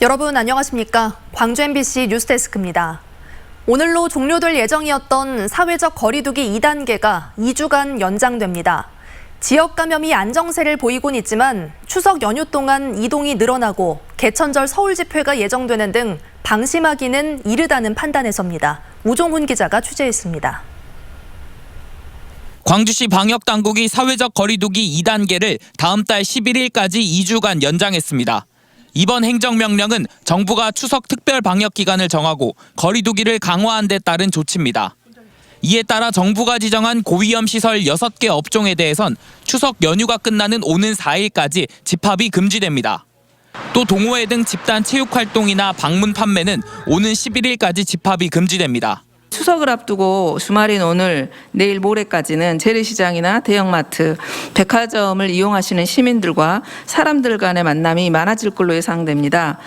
여러분 안녕하십니까? 광주 MBC 뉴스데스크입니다. 오늘로 종료될 예정이었던 사회적 거리두기 2단계가 2주간 연장됩니다. 지역 감염이 안정세를 보이곤 있지만 추석 연휴 동안 이동이 늘어나고 개천절 서울 집회가 예정되는 등 방심하기는 이르다는 판단에서입니다. 우종훈 기자가 취재했습니다. 광주시 방역당국이 사회적 거리두기 2단계를 다음 달 11일까지 2주간 연장했습니다. 이번 행정명령은 정부가 추석 특별 방역 기간을 정하고 거리두기를 강화한 데 따른 조치입니다. 이에 따라 정부가 지정한 고위험 시설 6개 업종에 대해선 추석 연휴가 끝나는 오는 4일까지 집합이 금지됩니다. 또 동호회 등 집단 체육 활동이나 방문 판매는 오는 11일까지 집합이 금지됩니다. 추석을 앞두고 주말인 오늘, 내일 모레까지는 재래시장이나 대형마트, 백화점을 이용하시는 시민들과 사람들 간의 만남이 많아질 걸로 예상됩니다.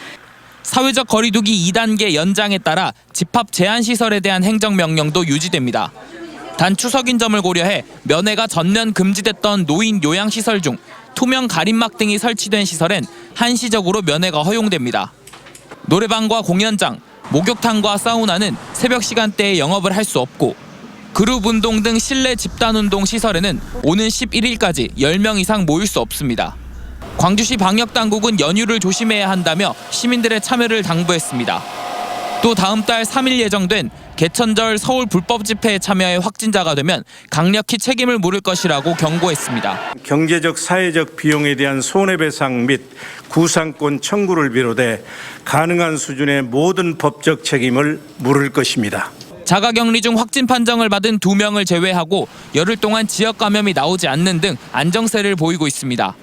사회적 거리두기 2단계 연장에 따라 집합 제한 시설에 대한 행정명령도 유지됩니다. 단 추석인 점을 고려해 면회가 전면 금지됐던 노인 요양시설 중 투명 가림막 등이 설치된 시설엔 한시적으로 면회가 허용됩니다. 노래방과 공연장, 목욕탕과 사우나는 새벽 시간대에 영업을 할 수 없고 그룹 운동 등 실내 집단 운동 시설에는 오는 11일까지 10명 이상 모일 수 없습니다. 광주시 방역당국은 연휴를 조심해야 한다며 시민들의 참여를 당부했습니다. 또 다음 달 3일 예정된 개천절 서울 불법 집회에 참여해 확진자가 되면 강력히 책임을 물을 것이라고 경고했습니다. 경제적, 사회적 비용에 대한 손해배상 및 구상권 청구를 비롯해 가능한 수준의 모든 법적 책임을 물을 것입니다. 자가격리 중 확진 판정을 받은 2명을 제외하고 열흘 동안 지역 감염이 나오지 않는 등 안정세를 보이고 있습니다.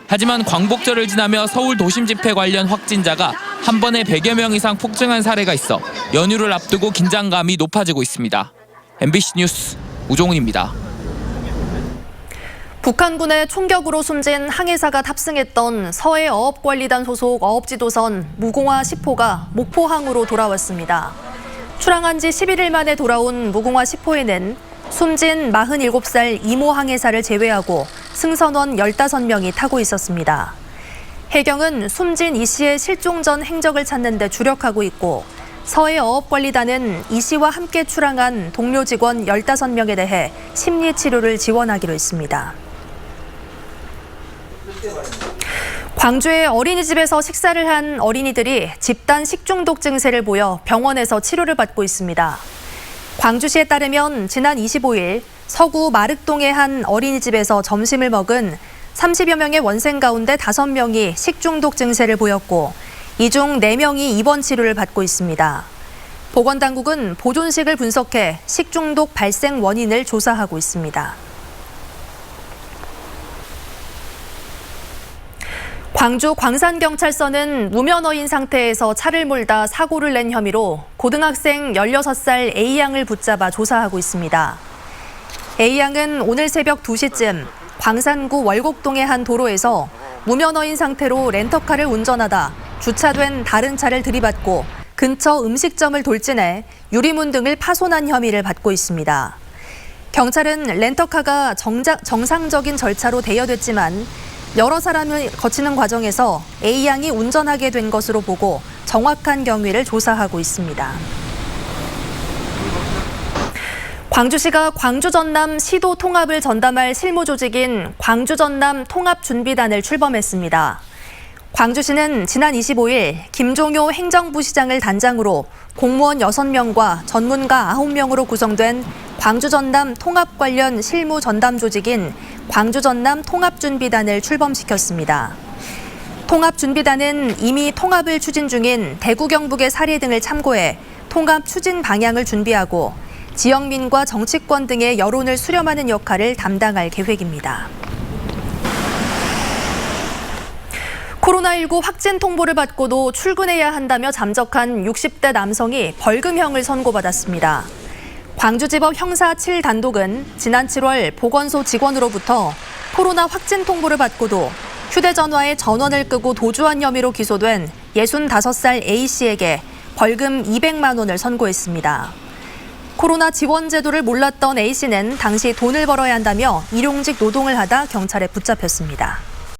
하지만 광복절을 지나며 서울 도심 집회 관련 확진자가 한 번에 100여 명 이상 폭증한 사례가 있어 연휴를 앞두고 긴장감이 높아지고 있습니다. MBC 뉴스 우종훈입니다. 북한군의 총격으로 숨진 항해사가 탑승했던 서해어업관리단 소속 어업지도선 무공화 10호가 목포항으로 돌아왔습니다. 출항한 지 11일 만에 돌아온 무공화 10호에는 숨진 47살 이모 항해사를 제외하고 승선원 15명이 타고 있었습니다. 해경은 숨진 이 씨의 실종 전 행적을 찾는 데 주력하고 있고 서해어업관리단은 이 씨와 함께 출항한 동료 직원 15명에 대해 심리치료를 지원하기로 했습니다. 광주의 어린이집에서 식사를 한 어린이들이 집단 식중독 증세를 보여 병원에서 치료를 받고 있습니다. 광주시에 따르면 지난 25일 서구 마륵동의 한 어린이집에서 점심을 먹은 30여 명의 원생 가운데 5명이 식중독 증세를 보였고 이 중 4명이 입원 치료를 받고 있습니다. 보건당국은 보존식을 분석해 식중독 발생 원인을 조사하고 있습니다. 광주 광산경찰서는 무면허인 상태에서 차를 몰다 사고를 낸 혐의로 고등학생 16살 A양을 붙잡아 조사하고 있습니다. A양은 오늘 새벽 2시쯤 광산구 월곡동의 한 도로에서 무면허인 상태로 렌터카를 운전하다 주차된 다른 차를 들이받고 근처 음식점을 돌진해 유리문 등을 파손한 혐의를 받고 있습니다. 경찰은 렌터카가 정상적인 절차로 대여됐지만 여러 사람을 거치는 과정에서 A양이 운전하게 된 것으로 보고 정확한 경위를 조사하고 있습니다. 광주시가 광주전남 시도 통합을 전담할 실무 조직인 광주전남 통합준비단을 출범했습니다. 광주시는 지난 25일 김종효 행정부시장을 단장으로 공무원 6명과 전문가 9명으로 구성된 광주전남 통합 관련 실무 전담 조직인 광주전남 통합준비단을 출범시켰습니다. 통합준비단은 이미 통합을 추진 중인 대구 경북의 사례 등을 참고해 통합 추진 방향을 준비하고 지역민과 정치권 등의 여론을 수렴하는 역할을 담당할 계획입니다. 코로나19 확진 통보를 받고도 출근해야 한다며 잠적한 60대 남성이 벌금형을 선고받았습니다. 광주지법 형사 7단독은 지난 7월 보건소 직원으로부터 코로나 확진 통보를 받고도 휴대전화에 전원을 끄고 도주한 혐의로 기소된 65살 A씨에게 벌금 200만 원을 선고했습니다. 코로나 지원 제도를 몰랐던 A씨는 당시 돈을 벌어야 한다며 일용직 노동을 하다 경찰에 붙잡혔습니다.